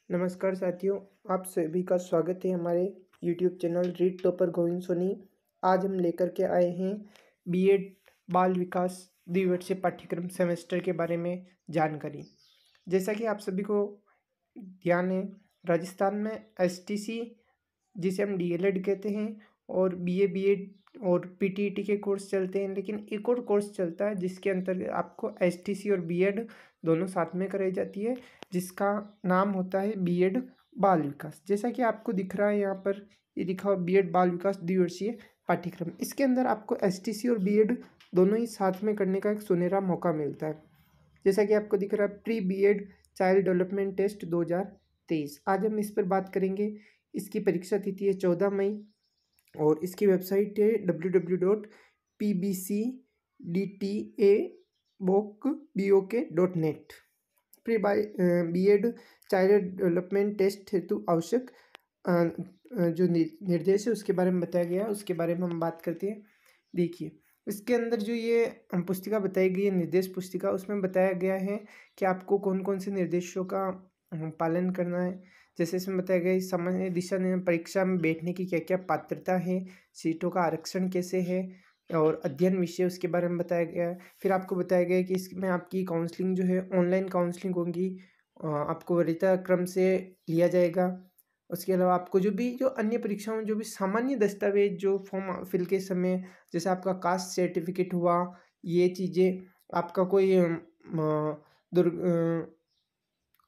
नमस्कार साथियों, आप सभी का स्वागत है हमारे YouTube channel read topper Govind Soni. आज हम लेकर के आए हैं बीएड बाल विकास द्विवर्षीय पाठ्यक्रम सेमेस्टर के बारे में जानकारी। जैसा कि आप सभी को ध्यान है, राजस्थान में एसटीसी जिसे हम डीएलएड कहते हैं और बीए बीएड और पीटीईटी के कोर्स चलते हैं, लेकिन एक और कोर्स चलता है जिसके अंतर्गत आपको एसटीसी और बीएड दोनों साथ में कराई जाती है, जिसका नाम होता है बीएड बाल विकास। जैसा कि आपको दिख रहा है यहाँ पर, ये लिखा हुआ बीएड बाल विकास द्विवर्षीय पाठ्यक्रम। इसके अंदर आपको एसटीसी और बीएड दोनों ही साथ में करने का एक सुनहरा मौका मिलता है। जैसा कि आपको दिख रहा है, pre BEd child development test 2023। आज हम इस पर बात करेंगे। इसकी परीक्षा तिथि है 14 मई और इसकी वेबसाइट है www.pbcdtabok.net। Pre BEd child development test हेतु आवश्यक जो निर्देश है उसके बारे में बताया गया है, उसके बारे में हम बात करते हैं। देखिए, इसके अंदर जो ये पुस्तिका बताई गई है, निर्देश पुस्तिका, उसमें बताया गया है कि आपको कौन कौन से निर्देशों का पालन करना है। जैसे इसमें बताया गया है सामान्य दिशा निर्देश, परीक्षा में बैठने की क्या क्या पात्रता है, सीटों का आरक्षण कैसे है और अध्ययन विषय उसके बारे में बताया गया है। फिर आपको बताया गया है कि इसमें आपकी काउंसलिंग जो है ऑनलाइन काउंसलिंग होगी, आपको वरीयता क्रम से लिया जाएगा। उसके अलावा आपको जो अन्य परीक्षाओं में जो भी सामान्य दस्तावेज जो फॉर्म फिल के समय, जैसे आपका कास्ट सर्टिफिकेट हुआ, ये चीज़ें, आपका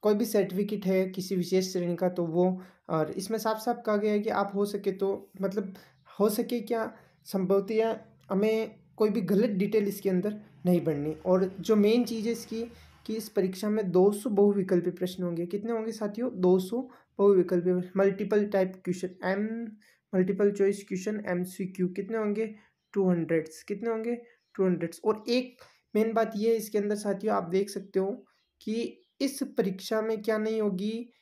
कोई भी सर्टिफिकेट है किसी विशेष श्रेणी का तो वो, और इसमें साफ साफ कहा गया है कि आप हो सके तो हो सके क्या संभवतः हमें कोई भी गलत डिटेल इसके अंदर नहीं भरनी। और जो मेन चीज़ है इसकी कि इस परीक्षा में 200 बहुविकल्पी प्रश्न होंगे। कितने होंगे साथियों? 200 बहुविकल्पी, multiple type question, multiple choice question, MCQ। कितने होंगे? 200। कितने होंगे? 200। और एक मेन बात ये है इसके अंदर साथियों, आप देख सकते हो कि इस परीक्षा में क्या नहीं होगी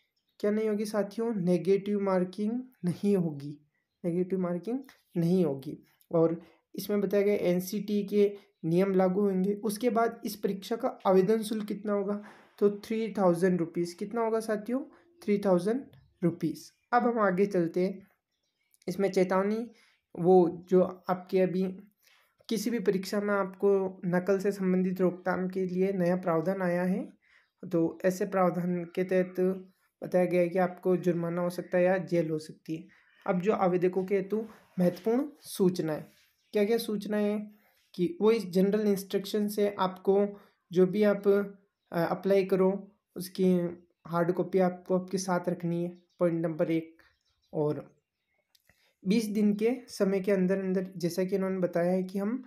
साथियों? नेगेटिव मार्किंग नहीं होगी, नेगेटिव मार्किंग नहीं होगी। और इसमें बताया गया एनसीटी के नियम लागू होंगे। उसके बाद इस परीक्षा का आवेदन शुल्क कितना होगा? तो 3000 रुपीज़। कितना होगा साथियों? 3000 रुपीज़। अब हम आगे चलते हैं। इसमें चेतावनी, वो जो आपके अभी किसी भी परीक्षा में आपको नकल से संबंधित रोकथाम के लिए नया प्रावधान आया है, तो ऐसे प्रावधान के तहत बताया गया है कि आपको जुर्माना हो सकता है या जेल हो सकती है। अब जो आवेदकों के हेतु महत्वपूर्ण सूचनाएं, क्या क्या सूचनाएं हैं कि वो इस जनरल इंस्ट्रक्शन से आपको जो भी आप अप्लाई करो उसकी हार्ड कॉपी आपको आपके साथ रखनी है, पॉइंट नंबर 1। और 20 दिन के समय के अंदर अंदर, जैसा कि उन्होंने बताया है कि हम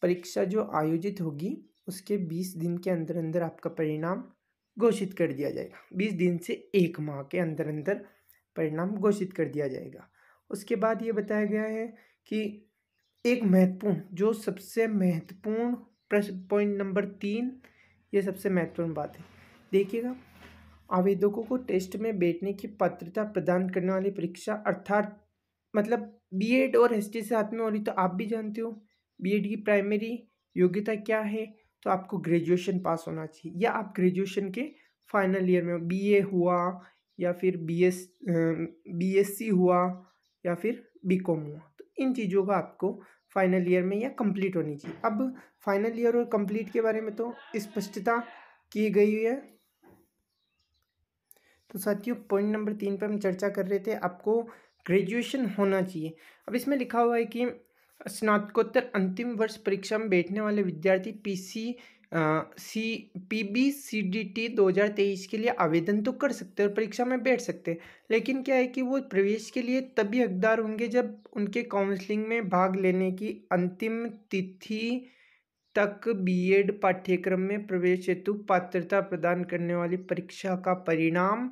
परीक्षा जो आयोजित होगी उसके 20 दिन के अंदर अंदर आपका परिणाम घोषित कर दिया जाएगा। 20 दिन से 1 माह के अंदर अंदर परिणाम घोषित कर दिया जाएगा। उसके बाद ये बताया गया है कि एक महत्वपूर्ण, जो सबसे महत्वपूर्ण प्रश्न, पॉइंट नंबर 3, ये सबसे महत्वपूर्ण बात है। देखिएगा, आवेदकों को टेस्ट में बैठने की पात्रता प्रदान करने वाली परीक्षा, अर्थात मतलब बीएड और एसटी से हाथ में हो रही, तो आप भी जानते हो बीएड की प्राइमरी योग्यता क्या है, तो आपको ग्रेजुएशन पास होना चाहिए, या आप ग्रेजुएशन के फाइनल ईयर में बीए हुआ या फिर बीएससी हुआ या फिर बीकॉम हुआ, तो इन चीज़ों का आपको फाइनल ईयर में या कंप्लीट होनी चाहिए। अब फाइनल ईयर और कंप्लीट के बारे में तो स्पष्टता की गई है। तो साथियों, पॉइंट नंबर 3 पर हम चर्चा कर रहे थे, आपको ग्रेजुएशन होना चाहिए। अब इसमें लिखा हुआ है कि स्नातकोत्तर अंतिम वर्ष परीक्षा में बैठने वाले विद्यार्थी PBCDT 2023 के लिए आवेदन तो कर सकते हैं और परीक्षा में बैठ सकते हैं, लेकिन क्या है कि वो प्रवेश के लिए तभी हकदार होंगे जब उनके काउंसलिंग में भाग लेने की अंतिम तिथि तक बीएड पाठ्यक्रम में प्रवेश हेतु पात्रता प्रदान करने वाली परीक्षा का परिणाम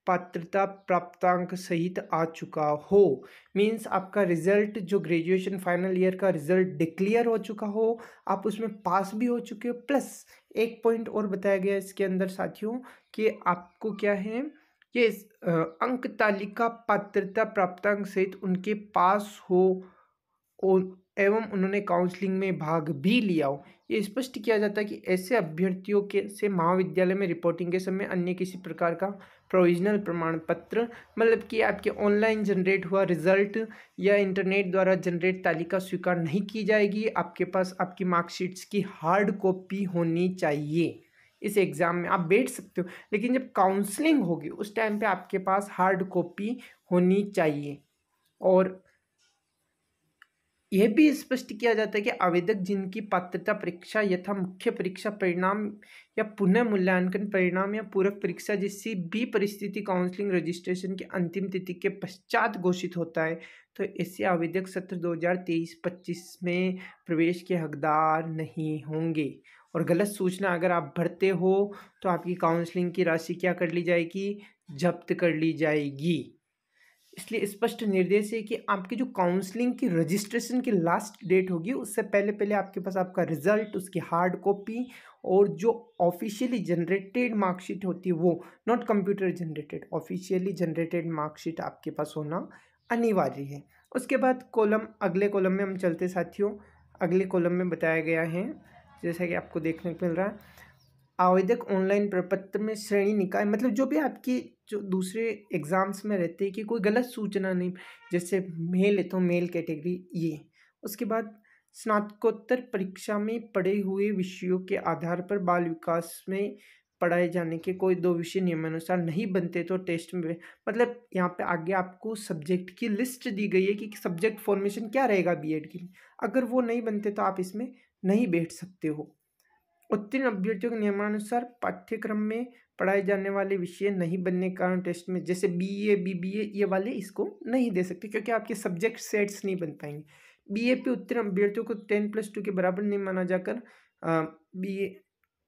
पात्रता प्राप्तांक सहित आ चुका हो। मीन्स आपका रिजल्ट, जो ग्रेजुएशन फाइनल ईयर का रिजल्ट डिक्लेयर हो चुका हो, आप उसमें पास भी हो चुके हो। प्लस एक पॉइंट और बताया गया इसके अंदर साथियों कि आपको क्या है, ये अंक तालिका पात्रता प्राप्तांक सहित उनके पास हो एवं उन्होंने काउंसलिंग में भाग भी लिया हो। ये स्पष्ट किया जाता है कि ऐसे अभ्यर्थियों के से महाविद्यालय में रिपोर्टिंग के समय अन्य किसी प्रकार का प्रोविजनल प्रमाण पत्र, मतलब कि आपके ऑनलाइन जनरेट हुआ रिजल्ट या इंटरनेट द्वारा जनरेट तालिका स्वीकार नहीं की जाएगी। आपके पास आपकी मार्कशीट्स की हार्ड कॉपी होनी चाहिए। इस एग्ज़ाम में आप बैठ सकते हो, लेकिन जब काउंसलिंग होगी उस टाइम पे आपके पास हार्ड कॉपी होनी चाहिए। और यह भी स्पष्ट किया जाता है कि आवेदक जिनकी पात्रता परीक्षा यथा मुख्य परीक्षा परिणाम या पुनः मूल्यांकन परिणाम या पूरक परीक्षा जिससी भी परिस्थिति काउंसलिंग रजिस्ट्रेशन की अंतिम तिथि के पश्चात घोषित होता है, तो ऐसे आवेदक सत्र 2023-25 में प्रवेश के हकदार नहीं होंगे। और गलत सूचना अगर आप भरते हो तो आपकी काउंसलिंग की राशि क्या कर ली जाएगी? जब्त कर ली जाएगी। इसलिए स्पष्ट निर्देश है कि आपकी जो काउंसलिंग की रजिस्ट्रेशन की लास्ट डेट होगी उससे पहले पहले आपके पास आपका रिजल्ट, उसकी हार्ड कॉपी और जो ऑफिशियली जनरेटेड मार्कशीट होती है वो, not computer generated, officially generated marksheet आपके पास होना अनिवार्य है। उसके बाद अगले कॉलम में हम चलते साथियों। अगले कॉलम में बताया गया है, जैसा कि आपको देखने को मिल रहा है, आवेदक ऑनलाइन प्रपत्र में श्रेणी निकाय, मतलब जो भी आपकी जो दूसरे एग्जाम्स में रहते हैं कि कोई गलत सूचना नहीं, जैसे मेल है तो मेल कैटेगरी ये। उसके बाद स्नातकोत्तर परीक्षा में पढ़े हुए विषयों के आधार पर बाल विकास में पढ़ाए जाने के कोई 2 विषय नियमानुसार नहीं बनते तो टेस्ट में, मतलब यहाँ पे आगे आपको सब्जेक्ट की लिस्ट दी गई है कि सब्जेक्ट फॉर्मेशन क्या रहेगा बीएड के लिए। अगर वो नहीं बनते तो आप इसमें नहीं बैठ सकते हो। उत्तीर्ण अभ्यर्थियों के नियमानुसार पाठ्यक्रम में पढ़ाए जाने वाले विषय नहीं बनने के कारण टेस्ट में, जैसे बीए बीबीए ये वाले इसको नहीं दे सकते क्योंकि आपके सब्जेक्ट सेट्स नहीं बन पाएंगे। बीए पे उत्तीर्ण अभ्यर्थियों को 10+2 के बराबर नहीं माना जाकर बीए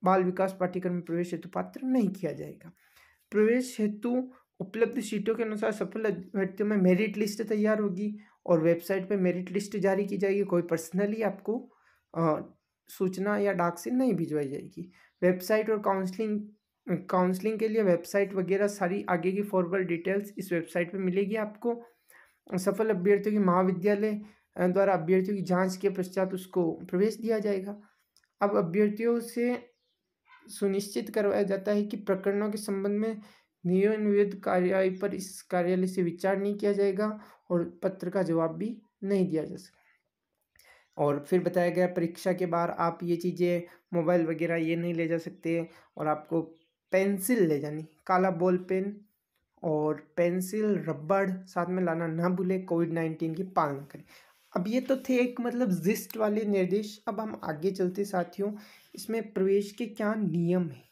बाल विकास पाठ्यक्रम में प्रवेश हेतु पात्र नहीं किया जाएगा। प्रवेश हेतु उपलब्ध सीटों के अनुसार सफल अभ्यर्थियों में मेरिट लिस्ट तैयार होगी और वेबसाइट पर मेरिट लिस्ट जारी की जाएगी। कोई पर्सनली आपको सूचना या डाक से नहीं भिजवाई जाएगी। वेबसाइट और काउंसलिंग के लिए वेबसाइट वगैरह सारी आगे की फॉरवर्ड डिटेल्स इस वेबसाइट पे मिलेगी आपको। सफल अभ्यर्थियों की महाविद्यालय द्वारा अभ्यर्थियों की जांच के पश्चात उसको प्रवेश दिया जाएगा। अब अभ्यर्थियों से सुनिश्चित करवाया जाता है कि प्रकरणों के संबंध में नियोजित कार्रवाई पर इस कार्यालय से विचार नहीं किया जाएगा और पत्र का जवाब भी नहीं दिया जा सकता। और फिर बताया गया परीक्षा के बाद आप ये चीज़ें मोबाइल वगैरह ये नहीं ले जा सकते और आपको पेंसिल ले जानी, काला बॉल पेन और पेंसिल रबड़ साथ में लाना ना भूलें। कोविड-19 की पालना करें। अब ये तो थे एक मतलब जिस्ट वाले निर्देश। अब हम आगे चलते साथियों, इसमें प्रवेश के क्या नियम हैं।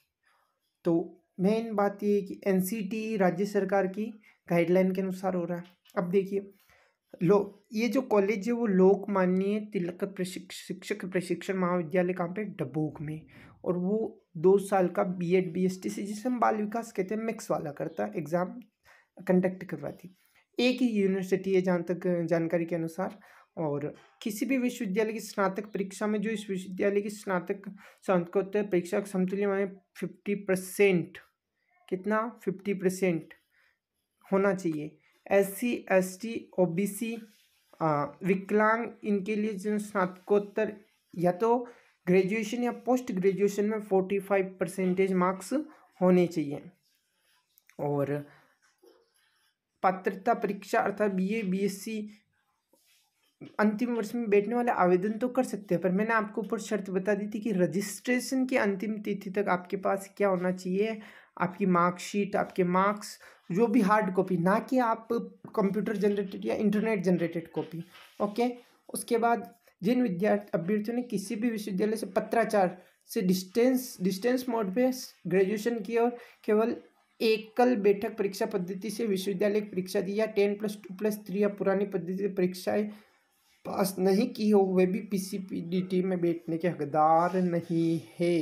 तो मेन बात ये है कि एनसीटी राज्य सरकार की गाइडलाइन के अनुसार हो रहा है। अब देखिए ये जो कॉलेज है वो लोकमान्य तिलक शिक्षक प्रशिक्षण महाविद्यालय कहाँ पे, डबोक में। और वो 2 साल का बीएड बीएसटी से, जिसे हम बाल विकास कहते हैं, मिक्स वाला करता एग्जाम कंडक्ट करवाती। एक ही यूनिवर्सिटी है जहाँ तक जानकारी के अनुसार। और किसी भी विश्वविद्यालय की स्नातक परीक्षा में जो इस विश्वविद्यालय की स्नातकोत्तर परीक्षा का समतुल्य माने 50%, कितना 50% होना चाहिए। SC ST OBC विकलांग, इनके लिए जो स्नातकोत्तर या तो ग्रेजुएशन या पोस्ट ग्रेजुएशन में 45% मार्क्स होने चाहिए। और पात्रता परीक्षा अर्थात BA BSc अंतिम वर्ष में बैठने वाले आवेदन तो कर सकते हैं, पर मैंने आपको ऊपर शर्त बता दी थी कि रजिस्ट्रेशन की अंतिम तिथि तक आपके पास क्या होना चाहिए, आपकी मार्कशीट, आपके मार्क्स, जो भी हार्ड कॉपी, ना कि आप कंप्यूटर जनरेटेड या इंटरनेट जनरेटेड कॉपी। ओके। उसके बाद जिन अभ्यर्थियों ने किसी भी विश्वविद्यालय से पत्राचार से डिस्टेंस मोड पे ग्रेजुएशन की और केवल एकल बैठक परीक्षा पद्धति से विश्वविद्यालय की परीक्षा दी या 10+2+3 या पुरानी पद्धति से परीक्षाएं पास नहीं की हो, वे भी PCPDT में बैठने के हकदार नहीं है।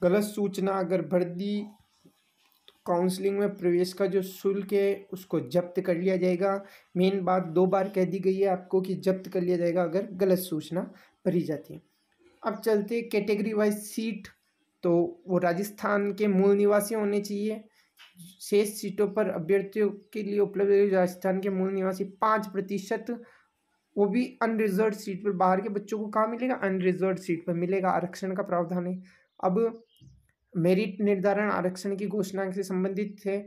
गलत सूचना अगर भर दी तो काउंसलिंग में प्रवेश का जो शुल्क है उसको जब्त कर लिया जाएगा। मेन बात 2 बार कह दी गई है आपको कि जब्त कर लिया जाएगा अगर गलत सूचना भरी जाती है। अब चलते कैटेगरी वाइज सीट, तो वो राजस्थान के मूल निवासी होने चाहिए। शेष सीटों पर अभ्यर्थियों के लिए उपलब्ध राजस्थान के मूल निवासी 5%, वो भी अनरिजर्व सीट पर। बाहर के बच्चों को कहाँ मिलेगा, अनरिजर्व सीट पर मिलेगा, आरक्षण का प्रावधान है। अब मेरिट निर्धारण आरक्षण की घोषणा से संबंधित है।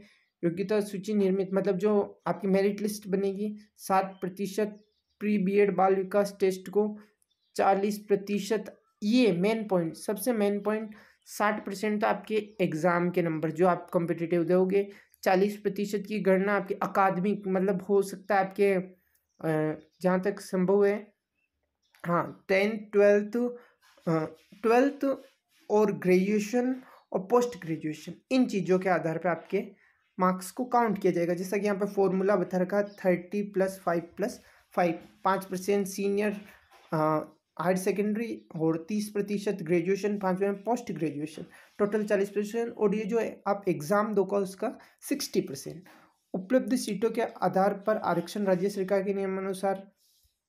योग्यता सूची निर्मित मतलब जो आपकी मेरिट लिस्ट बनेगी, 7% प्री बीएड बाल विकास टेस्ट को 40%, ये मेन पॉइंट, सबसे मेन पॉइंट, 60% तो आपके एग्जाम के नंबर जो आप कॉम्पिटिटिव दोगे, 40% की गणना आपके अकादमिक मतलब हो सकता है आपके जहाँ तक संभव है, हाँ 10th 12th और ग्रेजुएशन और पोस्ट ग्रेजुएशन, इन चीज़ों के आधार पर आपके मार्क्स को काउंट किया जाएगा। जैसा कि यहाँ पे फॉर्मूला बता रखा है 30+5+5, 5% सीनियर हायर सेकेंडरी और 30% ग्रेजुएशन, 5% पोस्ट ग्रेजुएशन, टोटल 40%। और ये जो है आप एग्ज़ाम दोगे उसका 60%। उपलब्ध सीटों के आधार पर आरक्षण राज्य सरकार के नियमानुसार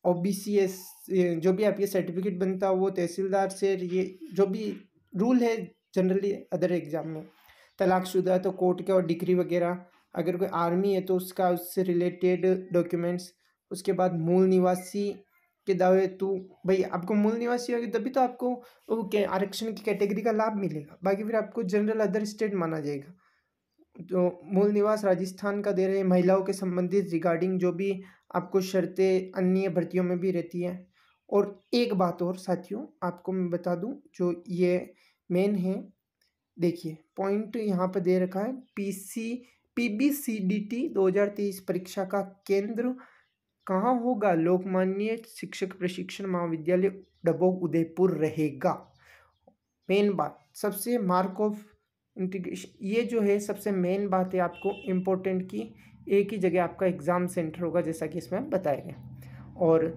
ओबीसी एस जो भी आपके सर्टिफिकेट बनता है वो तहसीलदार से, ये जो भी रूल है जनरली अदर एग्जाम में, तलाकशुदा तो कोर्ट के और डिग्री वगैरह, अगर कोई आर्मी है तो उसका उससे रिलेटेड डॉक्यूमेंट्स, उसके बाद मूल निवासी के दावे, तो भाई आपको मूल निवासी होगी तभी तो आपको वो आरक्षण की कैटेगरी का लाभ मिलेगा, बाकी फिर आपको जनरल अदर स्टेट माना जाएगा। तो मूल निवास राजस्थान का दे रहे हैं। महिलाओं के संबंधित रिगार्डिंग जो भी आपको शर्तें अन्य भर्तियों में भी रहती हैं। और एक बात और साथियों आपको मैं बता दूं जो ये मेन है, देखिए पॉइंट यहाँ पर दे रखा है, PBCDT 2023 परीक्षा का केंद्र कहाँ होगा? लोकमान्य शिक्षक प्रशिक्षण महाविद्यालय डबोक उदयपुर रहेगा। मेन बात सबसे मार्क ऑफ इंटीग्रेशन, ये जो है सबसे मेन बात है आपको इम्पोर्टेंट की, एक ही जगह आपका एग्ज़ाम सेंटर होगा जैसा कि इसमें बताया गया। और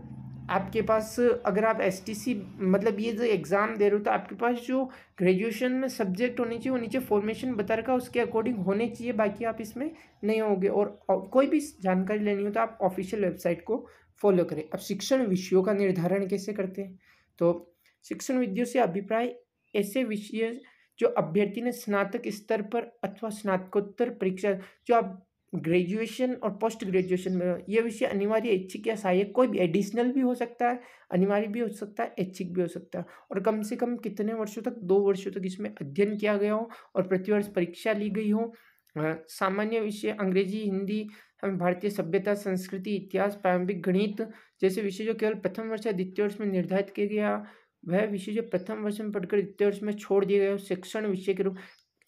आपके पास अगर आप STC मतलब ये जो एग्ज़ाम दे रहे हो तो आपके पास जो ग्रेजुएशन में सब्जेक्ट होने चाहिए वो नीचे फॉर्मेशन बता रखा है उसके अकॉर्डिंग होने चाहिए, बाकी आप इसमें नहीं होगे। और कोई भी जानकारी लेनी हो तो आप ऑफिशियल वेबसाइट को फॉलो करें। अब शिक्षण विषयों का निर्धारण कैसे करते हैं? तो शिक्षण विषयों से अभिप्राय ऐसे विषय जो अभ्यर्थी ने स्नातक स्तर पर अथवा स्नातकोत्तर परीक्षा, जो आप ग्रेजुएशन और पोस्ट ग्रेजुएशन में, ये विषय अनिवार्य, ऐच्छिक या सहायक, कोई भी एडिशनल भी हो सकता है, अनिवार्य भी हो सकता है, ऐच्छिक भी हो सकता है। और कम से कम कितने वर्षों तक? 2 वर्षों तक इसमें अध्ययन किया गया हो और प्रतिवर्ष परीक्षा ली गई हो। सामान्य विषय अंग्रेजी, हिंदी, भारतीय सभ्यता, संस्कृति, इतिहास, प्रारंभिक गणित जैसे विषय जो केवल प्रथम वर्ष या द्वितीय वर्ष में निर्धारित किया गया, वह विषय जो प्रथम वर्ष में पढ़कर द्वितीय वर्ष में छोड़ दिए गए शिक्षण विषय के रूप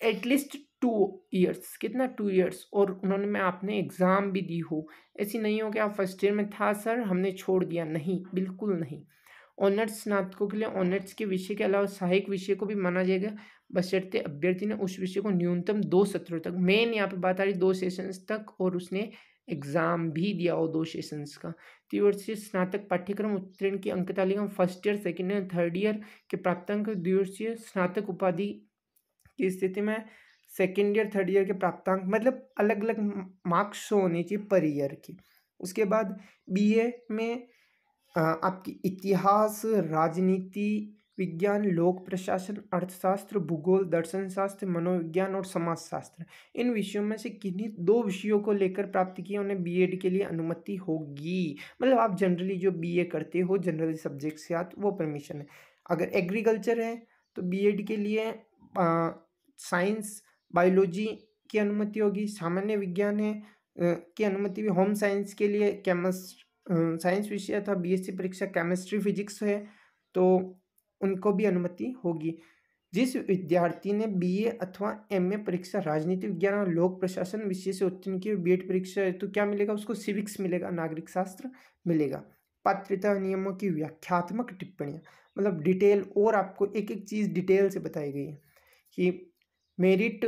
एटलीस्ट 2 ईयर्स, कितना 2 ईयर्स, और उन्होंने में आपने एग्ज़ाम भी दी हो। ऐसी नहीं हो कि आप फर्स्ट ईयर में था सर हमने छोड़ दिया, नहीं, बिल्कुल नहीं। ऑनर्स स्नातकों के लिए ऑनर्स के विषय के अलावा सहायक विषय को भी माना जाएगा, बशर्ते अभ्यर्थी ने उस विषय को न्यूनतम 2 सत्रों तक, मेन यहाँ पे बात आ रही 2 सेशंस तक, और उसने एग्ज़ाम भी दिया हो 2 सेशंस का। त्रिवर्षीय स्नातक पाठ्यक्रम उत्तीर्ण की अंक तालिका में first year, second year, third year के प्राप्तांक, द्विवर्षीय स्नातक उपाधि की स्थिति में सेकेंड ईयर, थर्ड ईयर के प्राप्तांक, मतलब अलग अलग मार्क्स होने चाहिए पर ईयर की। उसके बाद BA में आपकी इतिहास, राजनीति विज्ञान, लोक प्रशासन, अर्थशास्त्र, भूगोल, दर्शन शास्त्र, मनोविज्ञान और समाजशास्त्र, इन विषयों में से किन्हीं 2 विषयों को लेकर प्राप्त किए उन्हें BEd के लिए अनुमति होगी। मतलब आप जनरली जो BA करते हो जनरल सब्जेक्ट से आते वो परमिशन है। अगर एग्रीकल्चर है तो BEd के लिए साइंस, बायोलॉजी की अनुमति होगी। सामान्य विज्ञान है की अनुमति भी। होम साइंस के लिए साइंस विषय था, BSc परीक्षा केमिस्ट्री फिजिक्स है तो उनको भी अनुमति होगी। जिस विद्यार्थी ने BA अथवा MA परीक्षा राजनीति विज्ञान और लोक प्रशासन विषय से उत्तीर्ण की BEd परीक्षा है तो क्या मिलेगा उसको? सिविक्स मिलेगा, नागरिक शास्त्र मिलेगा। पात्रता नियमों की व्याख्यात्मक टिप्पणियाँ, मतलब डिटेल, और आपको एक एक चीज़ डिटेल से बताई गई है कि मेरिट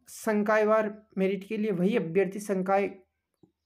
संकायवार, मेरिट के लिए वही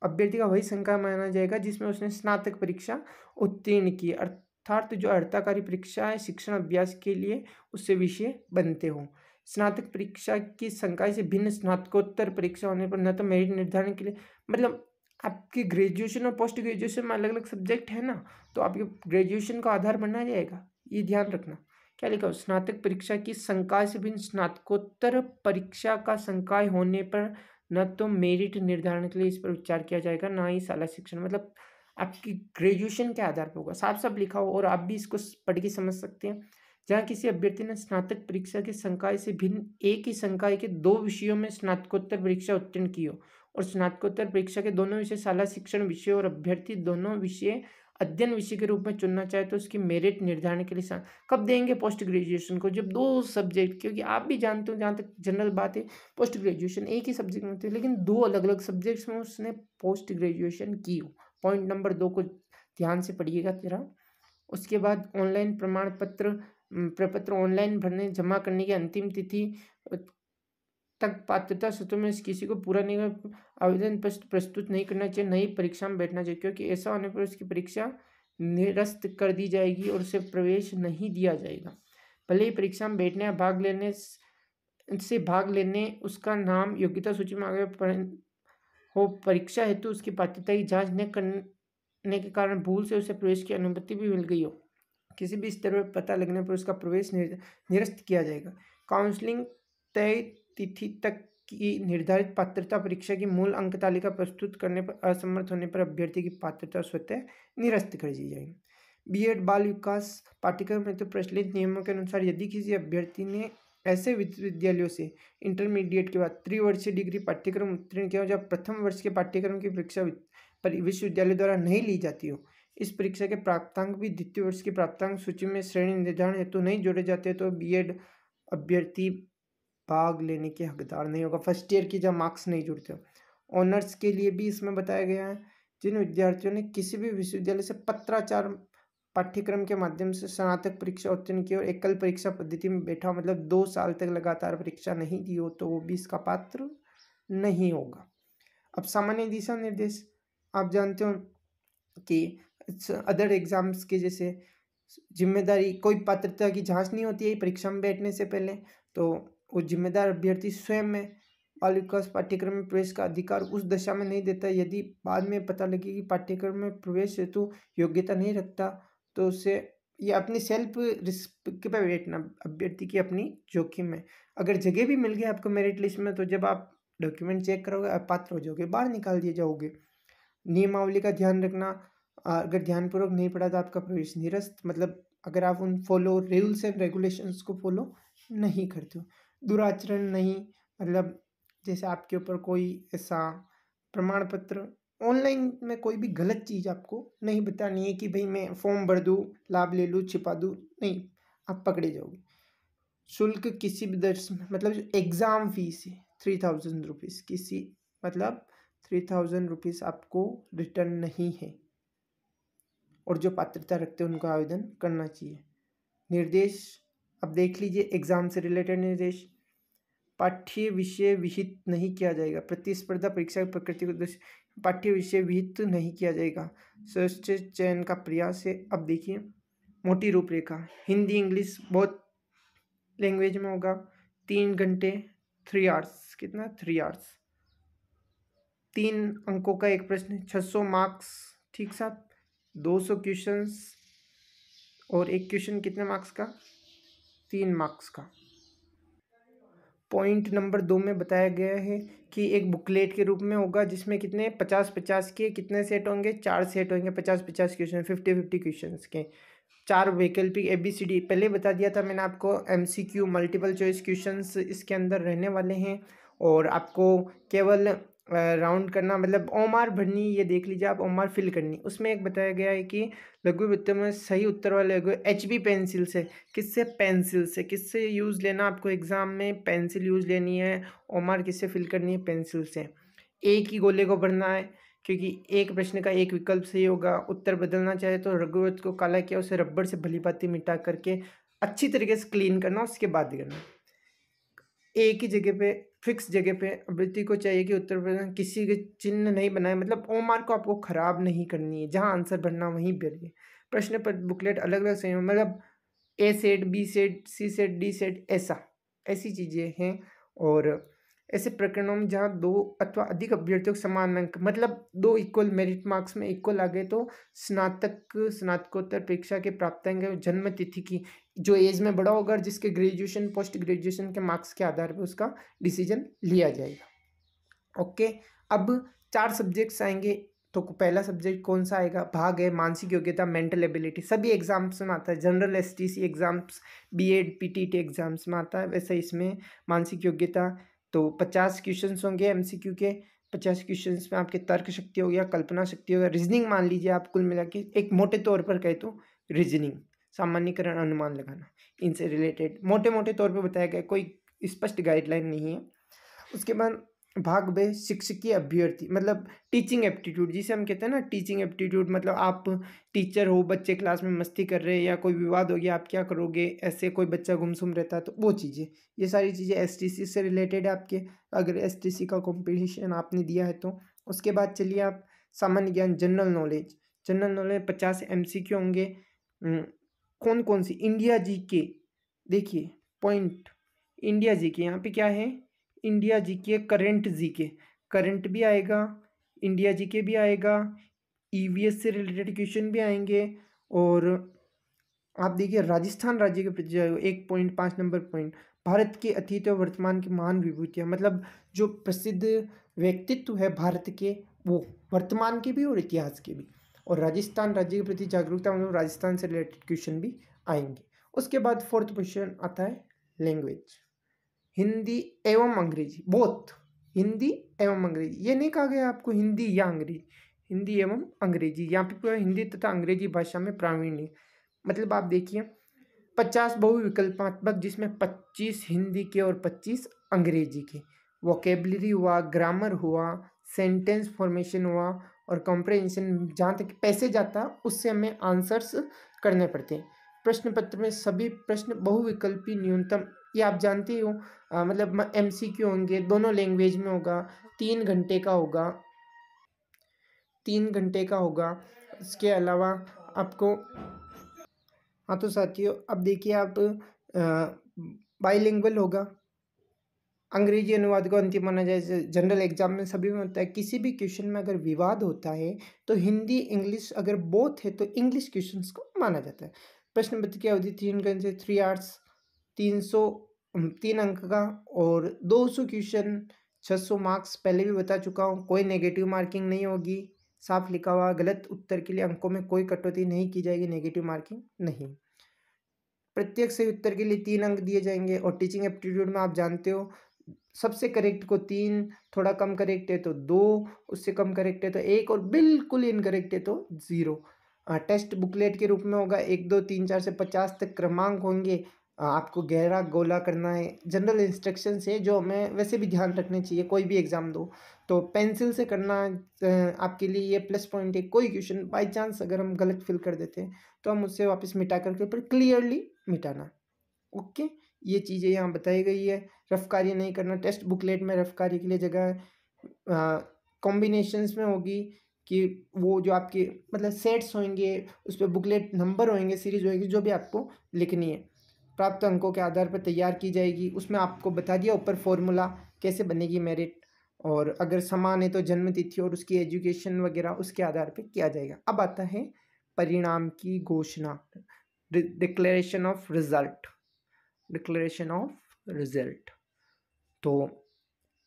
अभ्यर्थी का वही संकाय माना जाएगा जिसमें उसने स्नातक परीक्षा उत्तीर्ण की, अर्थात जो अर्हताकारी परीक्षा है शिक्षण अभ्यास के लिए उससे विषय बनते हो। स्नातक परीक्षा की संकाय से भिन्न स्नातकोत्तर परीक्षा होने पर न तो मेरिट निर्धारण के लिए, मतलब आपकी ग्रेजुएशन और पोस्ट ग्रेजुएशन में अलग अलग सब्जेक्ट है ना, तो आपके ग्रेजुएशन का आधार बनना जाएगा, ये ध्यान रखना। क्या लिखा हो? स्नातक परीक्षा की संकाय से भिन्न स्नातकोत्तर परीक्षा का संकाय होने पर न तो मेरिट निर्धारण के लिए इस पर विचार किया जाएगा, ना ही शाला शिक्षण, मतलब आपकी ग्रेजुएशन के आधार पर होगा, साफ साफ लिखा हो। और आप भी इसको पढ़ के समझ सकते हैं। जहाँ किसी अभ्यर्थी ने स्नातक परीक्षा के संकाय से भिन्न एक ही संकाय के 2 विषयों में स्नातकोत्तर परीक्षा उत्तीर्ण की हो और स्नातकोत्तर परीक्षा के दोनों विषय शाला शिक्षण विषय और अभ्यर्थी दोनों विषय अध्ययन विषय के रूप में चुनना चाहे तो उसकी मेरिट निर्धारण के लिए कब देंगे? पोस्ट ग्रेजुएशन को, जब दो सब्जेक्ट, क्योंकि आप भी जानते हो, जहाँ तक जनरल बात है, पोस्ट ग्रेजुएशन एक ही सब्जेक्ट में होती है लेकिन दो अलग अलग सब्जेक्ट्स में उसने पोस्ट ग्रेजुएशन की हो। पॉइंट नंबर 2 को ध्यान से पढ़िएगा जरा। उसके बाद ऑनलाइन प्रपत्र ऑनलाइन भरने जमा करने की अंतिम तिथि तक पात्रता सत्रों में से किसी को पूरा नहीं आवेदन पत्र प्रस्तुत नहीं करना चाहिए, नई परीक्षा में बैठना चाहिए, क्योंकि ऐसा होने पर उसकी परीक्षा निरस्त कर दी जाएगी और उसे प्रवेश नहीं दिया जाएगा। भले ही परीक्षा में बैठने या भाग लेने उसका नाम योग्यता सूची में आगे हो, परीक्षा हेतु उसकी पात्रता की जांच न करने के कारण भूल से उसे प्रवेश की अनुमति भी मिल गई हो, किसी भी स्तर पर पता लगने पर उसका प्रवेश निरस्त किया जाएगा। काउंसलिंग तय तिथि तक की निर्धारित पात्रता परीक्षा की मूल अंक तालिका प्रस्तुत करने पर असमर्थ होने पर अभ्यर्थी की पात्रता स्वतः निरस्त कर दी जाएगी। बीएड बाल विकास पाठ्यक्रम में तो प्रचलित नियमों के अनुसार यदि किसी अभ्यर्थी ने ऐसे विश्वविद्यालयों से इंटरमीडिएट के बाद त्रिवर्षीय डिग्री पाठ्यक्रम उत्तीर्ण किया हो जब प्रथम वर्ष के पाठ्यक्रम की परीक्षा विश्वविद्यालय द्वारा नहीं ली जाती हो, इस परीक्षा के प्राप्तांक भी द्वितीय वर्ष की प्राप्तांक सूची में श्रेणी निर्धारण हेतु नहीं जोड़े जाते तो बीएड अभ्यर्थी भाग लेने के हकदार नहीं होगा। फर्स्ट ईयर की जब मार्क्स नहीं जुड़ते हो। ऑनर्स के लिए भी इसमें बताया गया है, जिन विद्यार्थियों ने किसी भी विश्वविद्यालय से पत्राचार पाठ्यक्रम के माध्यम से स्नातक परीक्षा उत्तीर्ण की और एकल परीक्षा पद्धति में बैठा, मतलब 2 साल तक लगातार परीक्षा नहीं दी हो, तो वो भी इसका पात्र नहीं होगा। अब सामान्य दिशा निर्देश, आप जानते हो कि अदर एग्जाम्स के जैसे जिम्मेदारी, कोई पात्रता की जांच नहीं होती है परीक्षा में बैठने से पहले, तो वो जिम्मेदार अभ्यर्थी स्वयं में बाल विकास पाठ्यक्रम में प्रवेश का अधिकार उस दशा में नहीं देता। यदि बाद में पता लगे कि पाठ्यक्रम में प्रवेश हेतु योग्यता नहीं रखता तो उससे ये अपनी सेल्फ रिस्क पे बैठना, अभ्यर्थी की अपनी जोखिम में। अगर जगह भी मिल गई आपको मेरिट लिस्ट में तो जब आप डॉक्यूमेंट चेक करोगे अपात्र हो जाओगे, बाहर निकाल दिए जाओगे। नियमावली का ध्यान रखना, अगर ध्यानपूर्वक नहीं पढ़ा तो आपका प्रवेश निरस्त, मतलब अगर आप उन रूल्स एंड रेगुलेशंस को फॉलो नहीं करते हो। दुराचरण नहीं, मतलब जैसे आपके ऊपर कोई ऐसा प्रमाण पत्र ऑनलाइन में कोई भी गलत चीज़ आपको नहीं बतानी है कि भाई मैं फॉर्म भर दूँ, लाभ ले लूँ, छिपा दूँ, नहीं, आप पकड़े जाओगे। शुल्क किसी भी दर्श, मतलब जो एग्ज़ाम फीस है 3000 रुपीज़, किसी मतलब 3000 रुपीज़ आपको रिटर्न नहीं है, और जो पात्रता रखते हैं उनको आवेदन करना चाहिए। निर्देश, अब देख लीजिए एग्जाम से रिलेटेड निर्देश। पाठ्य विषय विहित नहीं किया जाएगा, प्रतिस्पर्धा परीक्षा की प्रकृति को पाठ्य विषय विहित नहीं किया जाएगा, सर्वश्रेष्ठ चयन का प्रयास है। अब देखिए मोटी रूपरेखा, हिंदी इंग्लिश बहुत लैंग्वेज में होगा, 3 घंटे 3 आवर्स, कितना 3 आवर्स, 3 अंकों का एक प्रश्न, 600 मार्क्स, ठीक साहब, 200 क्वेश्चंस और एक क्वेश्चन कितने मार्क्स का, 3 मार्क्स का। पॉइंट नंबर 2 में बताया गया है कि एक बुकलेट के रूप में होगा जिसमें कितने 50-50 के कितने सेट होंगे, 4 सेट होंगे, 50-50 क्वेश्चन, 50-50 क्वेश्चन के 4 वैकल्पिक ABCD पहले बता दिया था मैंने आपको। MCQ मल्टीपल चॉइस क्वेश्चंस इसके अंदर रहने वाले हैं और आपको केवल राउंड करना, मतलब ओमार भरनी, ये देख लीजिए आप, ओमार फिल करनी। उसमें एक बताया गया है कि लघु वित्त में सही उत्तर वाले HB पेंसिल से, किससे, पेंसिल से, किससे यूज़ लेना आपको एग्ज़ाम में, पेंसिल यूज़ लेनी है। ओमार किससे फिल करनी है, पेंसिल से। एक ही गोले को भरना है क्योंकि एक प्रश्न का एक विकल्प सही होगा। उत्तर बदलना चाहे तो रघुवंश को काला किया, उसे रबड़ से भली भांति मिटा करके अच्छी तरीके से क्लीन करना, उसके बाद करना। एक ही जगह पे, फिक्स जगह पे अभ्यर्थी को चाहिए कि उत्तर प्रश्न किसी के चिन्ह नहीं बनाए, मतलब ओमार को आपको खराब नहीं करनी है, जहाँ आंसर भरना वहीं भरिए। प्रश्न पर बुकलेट अलग अलग सही, मतलब A set, B set, C set, D set, ऐसी चीज़ें हैं। और ऐसे प्रकरणों में जहाँ 2 अथवा अधिक अभ्यर्थियों को समान अंक, मतलब 2 इक्वल मेरिट मार्क्स में इक्वल आ गए तो स्नातकोत्तर परीक्षा के प्राप्तांक जन्म तिथि की, जो एज में बड़ा होगा, जिसके ग्रेजुएशन पोस्ट ग्रेजुएशन के मार्क्स के आधार पर उसका डिसीजन लिया जाएगा। ओके, अब 4 सब्जेक्ट्स आएंगे। तो पहला सब्जेक्ट कौन सा आएगा, भाग है मानसिक योग्यता, मेंटल एबिलिटी, सभी एग्जाम्स में आता है। General STC exams, BEd PTT exams में आता है, वैसे इसमें मानसिक योग्यता तो 50 क्वेश्चन होंगे MCQ के, 50 क्वेश्चंस में आपके तर्क शक्ति हो गया, कल्पना शक्ति हो गया, रीजनिंग मान लीजिए आप कुल मिला के एक मोटे तौर पर कहे तो रीजनिंग, सामान्यीकरण, अनुमान लगाना, इनसे रिलेटेड मोटे मोटे तौर पे बताया गया, कोई स्पष्ट गाइडलाइन नहीं है। उसके बाद भाग बे शिक्षकीय अभ्यर्थी मतलब टीचिंग एप्टीट्यूड, जिसे हम कहते हैं ना टीचिंग एप्टीट्यूड, मतलब आप टीचर हो, बच्चे क्लास में मस्ती कर रहे हैं या कोई विवाद हो गया, आप क्या करोगे, ऐसे कोई बच्चा गुमसुम रहता है तो वो चीज़ें, ये सारी चीज़ें एसटीसी से रिलेटेड है आपके, अगर एसटीसी का कंपटीशन आपने दिया है तो। उसके बाद चलिए आप सामान्य ज्ञान, general knowledge, general knowledge 50 MCQ होंगे। कौन कौन सी, इंडिया जीके, देखिए पॉइंट, इंडिया जीके यहाँ पे क्या है, India GK, current GK, current भी आएगा, इंडिया जीके भी आएगा, ईवीएस से रिलेटेड क्वेश्चन भी आएंगे। और आप देखिए राजस्थान राज्य के प्रति 1.5 पॉइंट, भारत के अतीत और वर्तमान की महान विभूतियाँ, मतलब जो प्रसिद्ध व्यक्तित्व है भारत के, वो वर्तमान के भी और इतिहास के भी। और राजस्थान राज्य के प्रति जागरूकता, मतलब राजस्थान से रिलेटेड क्वेश्चन भी आएंगे। उसके बाद 4th क्वेश्चन आता है लैंग्वेज, हिंदी एवं अंग्रेजी, बोथ, हिंदी एवं अंग्रेजी, ये नहीं कहा गया आपको हिंदी या अंग्रेजी, हिंदी एवं अंग्रेजी, यहाँ पे पूरा हिंदी तथा अंग्रेजी भाषा में प्रावीण्य, मतलब आप देखिए 50 बहुविकल्पात्मक, जिसमें 25 हिंदी के और 25 अंग्रेजी के, वोकेबलरी हुआ, ग्रामर हुआ, सेंटेंस फॉर्मेशन हुआ और कॉम्प्रहेंशन, जहाँ तक पैसे जाता उससे हमें आंसर्स करने पड़ते हैं। प्रश्न पत्र में सभी प्रश्न बहुविकल्पी न्यूनतम, ये आप जानते हो, मतलब MCQ होंगे, दोनों लैंग्वेज में होगा, 3 घंटे का होगा, 3 घंटे का होगा। इसके अलावा आपको, हाँ तो साथियों अब देखिए आप बाईलिंगुअल होगा, अंग्रेजी अनुवाद को अंतिम माना जाए, जनरल एग्जाम में सभी में होता है। किसी भी क्वेश्चन में अगर विवाद होता है तो हिंदी इंग्लिश अगर बोथ है तो इंग्लिश क्वेश्चंस को माना जाता है। प्रश्न पत्र की अवधि 3 घंटे, 3 आवर्स, 3 अंक का और 200 क्वेश्चन, 600 मार्क्स, पहले भी बता चुका हूँ। कोई नेगेटिव मार्किंग नहीं होगी, साफ लिखा हुआ, गलत उत्तर के लिए अंकों में कोई कटौती नहीं की जाएगी, नेगेटिव मार्किंग नहीं। प्रत्येक सही उत्तर के लिए 3 अंक दिए जाएंगे। और टीचिंग एप्टीट्यूड में आप जानते हो सबसे करेक्ट को 3, थोड़ा कम करेक्ट है तो 2, उससे कम करेक्ट है तो 1 और बिल्कुल इनकरेक्ट है तो 0। टेस्ट बुकलेट के रूप में होगा, 1 2 3 4 से 50 तक क्रमांक होंगे। आपको गहरा गोला करना है, जनरल इंस्ट्रक्शन है जो हमें वैसे भी ध्यान रखने चाहिए कोई भी एग्जाम दो तो पेंसिल से करना आपके लिए ये प्लस पॉइंट है। कोई क्वेश्चन बाई चांस अगर हम गलत फिल कर देते हैं तो हम उससे वापस मिटा करके पर क्लियरली मिटाना। ओके, ये चीज़ें यहाँ बताई गई है। रफकारी नहीं करना, टेस्ट बुकलेट में रफकारी के लिए जगह कॉम्बिनेशंस में होगी कि वो जो आपके मतलब सेट्स होंगे उस पर बुकलेट नंबर होंगे, सीरीज होगी, जो भी आपको लिखनी है प्राप्त अंकों के आधार पर तैयार की जाएगी। उसमें आपको बता दिया ऊपर फॉर्मूला कैसे बनेगी मेरिट, और अगर समान है तो जन्म तिथि और उसकी एजुकेशन वगैरह उसके आधार पर किया जाएगा। अब आता है परिणाम की घोषणा, declaration of result, declaration of result तो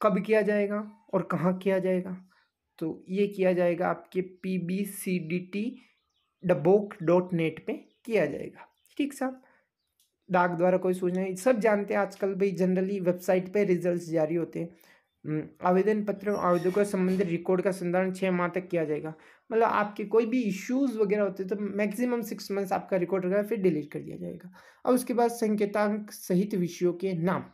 कब किया जाएगा और कहाँ किया जाएगा, तो ये किया जाएगा आपके pbcdt.boc.net पे किया जाएगा। ठीक साहब, डाक द्वारा कोई सूचना नहीं, सब जानते हैं आजकल भाई जनरली वेबसाइट पे रिजल्ट्स जारी होते हैं। आवेदन पत्र आवेदकों से संबंधित रिकॉर्ड का संधारण 6 माह तक किया जाएगा, मतलब आपके कोई भी इश्यूज वगैरह होते हैं तो मैक्सिमम 6 मंथ्स आपका रिकॉर्ड रहेगा, फिर डिलीट कर दिया जाएगा। और उसके बाद संकेतांक सहित विषयों के नाम,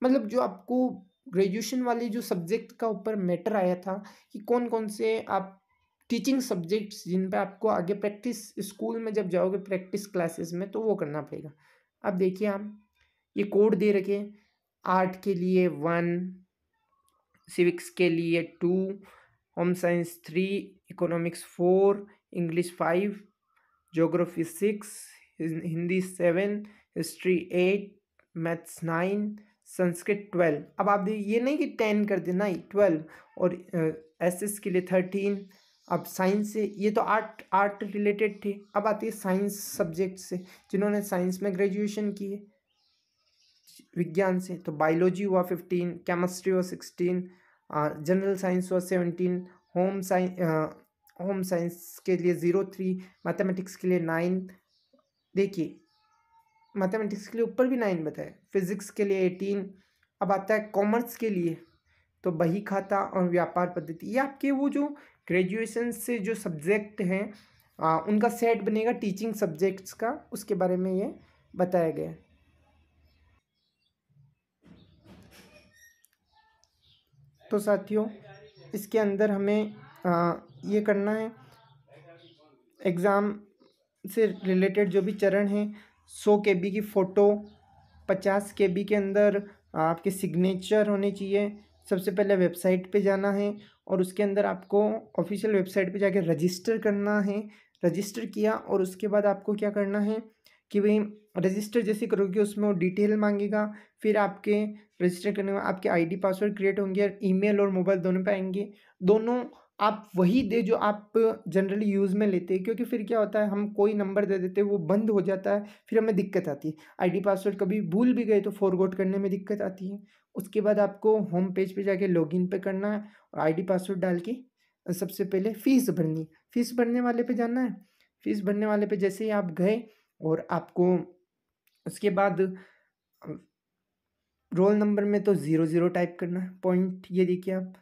मतलब जो आपको ग्रेजुएशन वाली जो सब्जेक्ट का ऊपर मैटर आया था कि कौन कौन से आप टीचिंग सब्जेक्ट्स जिन पे आपको आगे प्रैक्टिस स्कूल में जब जाओगे प्रैक्टिस क्लासेस में तो वो करना पड़ेगा। अब देखिए आप ये कोड दे रखे, आर्ट के लिए 1, सिविक्स के लिए 2, home science 3, economics 4, English 5, geography 6, Hindi 7, history 8, maths 9, Sanskrit 12। अब आप देखिए ये नहीं कि 10 कर देना ही 12, और एसएस के लिए 13। अब साइंस से ये तो आर्ट रिलेटेड थे, अब आती है साइंस सब्जेक्ट से, जिन्होंने साइंस में ग्रेजुएशन की है विज्ञान से तो बायोलॉजी हुआ 15, केमिस्ट्री हुआ 16, जनरल साइंस हुआ 17, होम साइंस के लिए 03, मैथमेटिक्स के लिए 9, देखिए मैथमेटिक्स के लिए ऊपर भी 9 बताए, फिजिक्स के लिए 18। अब आता है कॉमर्स के लिए तो बही खाता और व्यापार पद्धति, ये आपके वो जो ग्रेजुएशन से जो सब्जेक्ट हैं उनका सेट बनेगा टीचिंग सब्जेक्ट्स का, उसके बारे में ये बताया गया है। तो साथियों इसके अंदर हमें ये करना है, एग्ज़ाम से रिलेटेड जो भी चरण हैं, 100 KB की फ़ोटो, 50 KB के अंदर आपके सिग्नेचर होने चाहिए। सबसे पहले वेबसाइट पे जाना है और उसके अंदर आपको ऑफिशियल वेबसाइट पे जाके रजिस्टर करना है। रजिस्टर किया और उसके बाद आपको क्या करना है कि भाई रजिस्टर जैसे करोगे उसमें वो डिटेल मांगेगा, फिर आपके रजिस्टर करने में आपके आईडी पासवर्ड क्रिएट होंगे और ईमेल और मोबाइल दोनों पे आएंगे। दोनों आप वही दे जो आप जनरली यूज़ में लेते हैं, क्योंकि फिर क्या होता है हम कोई नंबर दे देते हैं वो बंद हो जाता है, फिर हमें दिक्कत आती है। आईडी पासवर्ड कभी भूल भी गए तो फॉरगॉट करने में दिक्कत आती है। उसके बाद आपको होम पेज पे जाके लॉगिन पे करना है और आईडी पासवर्ड डाल के सबसे पहले फ़ीस भरनी, फ़ीस भरने वाले पे जाना है। फ़ीस भरने वाले पे जैसे ही आप गए और आपको उसके बाद रोल नंबर में तो 00 टाइप करना है। पॉइंट ये देखिए आप,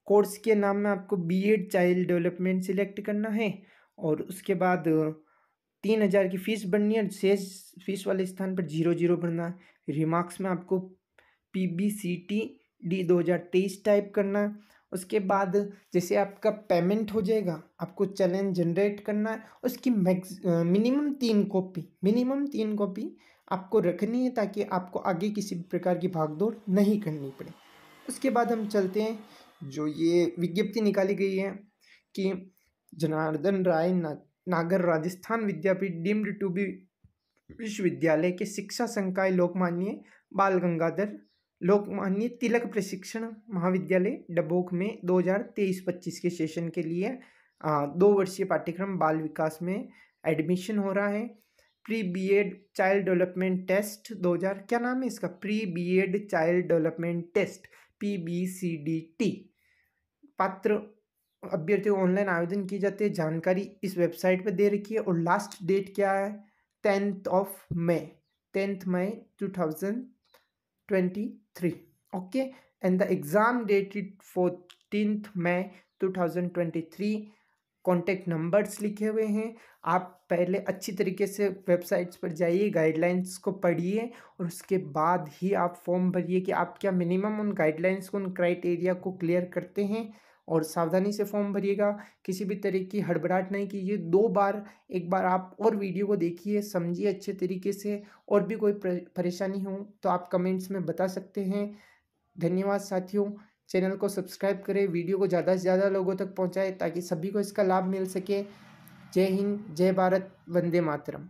कोर्स के नाम में आपको बीएड चाइल्ड डेवलपमेंट सिलेक्ट करना है और उसके बाद 3000 की फ़ीस भरनी है, शेष फीस वाले स्थान पर 00 भरना है। रिमार्क्स में आपको PBCT D 2023 टाइप करना है। उसके बाद जैसे आपका पेमेंट हो जाएगा आपको चैलेंज जनरेट करना है। उसकी मिनिमम 3 कॉपी आपको रखनी है ताकि आपको आगे किसी भी प्रकार की भागदौड़ नहीं करनी पड़े। उसके बाद हम चलते हैं, जो ये विज्ञप्ति निकाली गई है कि जनार्दन राय नागर राजस्थान विद्यापीठ डीम्ड टू बी विश्वविद्यालय के शिक्षा संकाय लोकमान्य तिलक प्रशिक्षण महाविद्यालय डबोक में 2023-25 के सेशन के लिए 2 वर्षीय पाठ्यक्रम बाल विकास में एडमिशन हो रहा है। Pre BEd child development test 2000, क्या नाम है इसका, pre BEd child development test PBCDT। पात्र अभ्यर्थी ऑनलाइन आवेदन किए जाते हैं, जानकारी इस वेबसाइट पर दे रखी है और लास्ट डेट क्या है 10th May 2023। Okay, and the exam dated 14th May 2023। Contact numbers लिखे हुए हैं, आप पहले अच्छी तरीके से वेबसाइट्स पर जाइए, गाइडलाइंस को पढ़िए और उसके बाद ही आप फॉर्म भरिए कि आप क्या मिनिमम उन गाइडलाइंस को, उन क्राइटेरिया को क्लियर करते हैं। और सावधानी से फॉर्म भरिएगा, किसी भी तरह की हड़बड़ाहट नहीं कीजिए। 2 बार, एक बार आप और वीडियो को देखिए, समझिए अच्छे तरीके से, और भी कोई परेशानी हो तो आप कमेंट्स में बता सकते हैं। धन्यवाद साथियों, चैनल को सब्सक्राइब करें, वीडियो को ज़्यादा से ज़्यादा लोगों तक पहुंचाएं ताकि सभी को इसका लाभ मिल सके। जय हिंद, जय भारत, वंदे मातरम।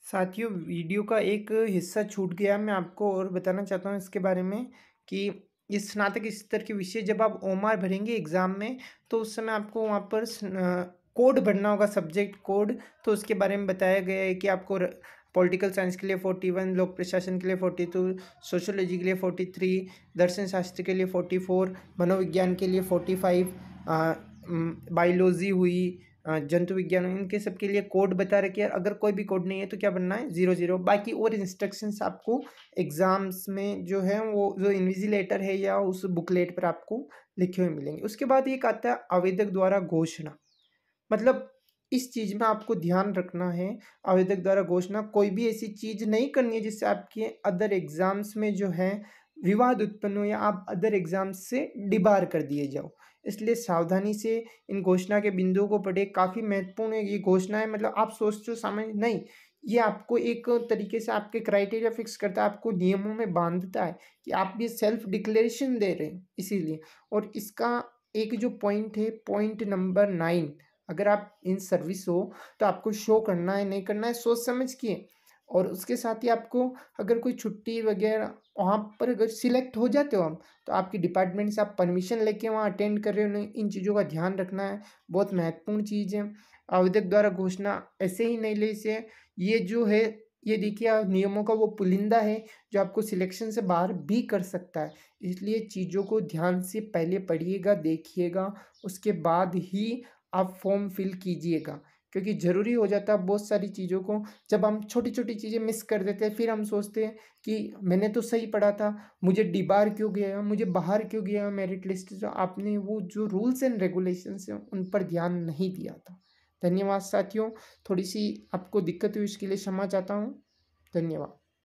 साथियों वीडियो का एक हिस्सा छूट गया, मैं आपको और बताना चाहता हूँ इसके बारे में कि ये स्नातक स्तर के विषय जब आप OMR भरेंगे एग्ज़ाम में तो उस समय आपको वहाँ पर कोड भरना होगा, सब्जेक्ट कोड। तो उसके बारे में बताया गया है कि आपको पॉलिटिकल साइंस के लिए 41, लोक प्रशासन के लिए 42, सोशियोलॉजी के लिए 43, दर्शन शास्त्र के लिए 44, मनोविज्ञान के लिए 45, बायोलॉजी हुई, जंतु विज्ञान, इनके सब के लिए कोड बता रखे हैं। अगर कोई भी कोड नहीं है तो क्या बनना है 00। बाकी और इंस्ट्रक्शंस आपको एग्जाम्स में जो है वो जो इन्विजिलेटर है या उस बुकलेट पर आपको लिखे हुए मिलेंगे। उसके बाद एक आता है आवेदक द्वारा घोषणा, मतलब इस चीज़ में आपको ध्यान रखना है, आवेदक द्वारा घोषणा कोई भी ऐसी चीज़ नहीं करनी है जिससे आपके अदर एग्जाम्स में जो है विवाद उत्पन्न हो या आप अदर एग्जाम्स से डिबार कर दिए जाओ। इसलिए सावधानी से इन घोषणा के बिंदुओं को पढ़े, काफ़ी महत्वपूर्ण है ये घोषणा है। मतलब आप सोचते हो सामान्य नहीं, ये आपको एक तरीके से आपके क्राइटेरिया फिक्स करता है, आपको नियमों में बांधता है कि आप ये सेल्फ डिक्लेरेशन दे रहे हैं इसीलिए। और इसका एक जो पॉइंट है, पॉइंट नंबर 9, अगर आप इन सर्विस हो तो आपको शो करना है, नहीं करना है सोच समझ के। और उसके साथ ही आपको अगर कोई छुट्टी वगैरह वहाँ पर अगर सिलेक्ट हो जाते हो आप, तो आपकी डिपार्टमेंट से आप परमिशन लेके वहाँ अटेंड कर रहे हो नहीं, इन चीज़ों का ध्यान रखना है, बहुत महत्वपूर्ण चीज़ है। आवेदक द्वारा घोषणा ऐसे ही नहीं ले से, ये जो है ये देखिए नियमों का वो पुलिंदा है जो आपको सिलेक्शन से बाहर भी कर सकता है। इसलिए चीज़ों को ध्यान से पहले पढ़िएगा, देखिएगा, उसके बाद ही आप फॉर्म फिल कीजिएगा। क्योंकि ज़रूरी हो जाता है बहुत सारी चीज़ों को, जब हम छोटी-छोटी चीज़ें मिस कर देते हैं, फिर हम सोचते हैं कि मैंने तो सही पढ़ा था, मुझे डी बार क्यों गया, मुझे बाहर क्यों गया मेरिट लिस्ट से। आपने वो जो रूल्स एंड रेगुलेशंस हैं, उन पर ध्यान नहीं दिया था। धन्यवाद साथियों, थोड़ी-सी आपको दिक्कत हुई उसके लिए क्षमा चाहता हूँ। धन्यवाद।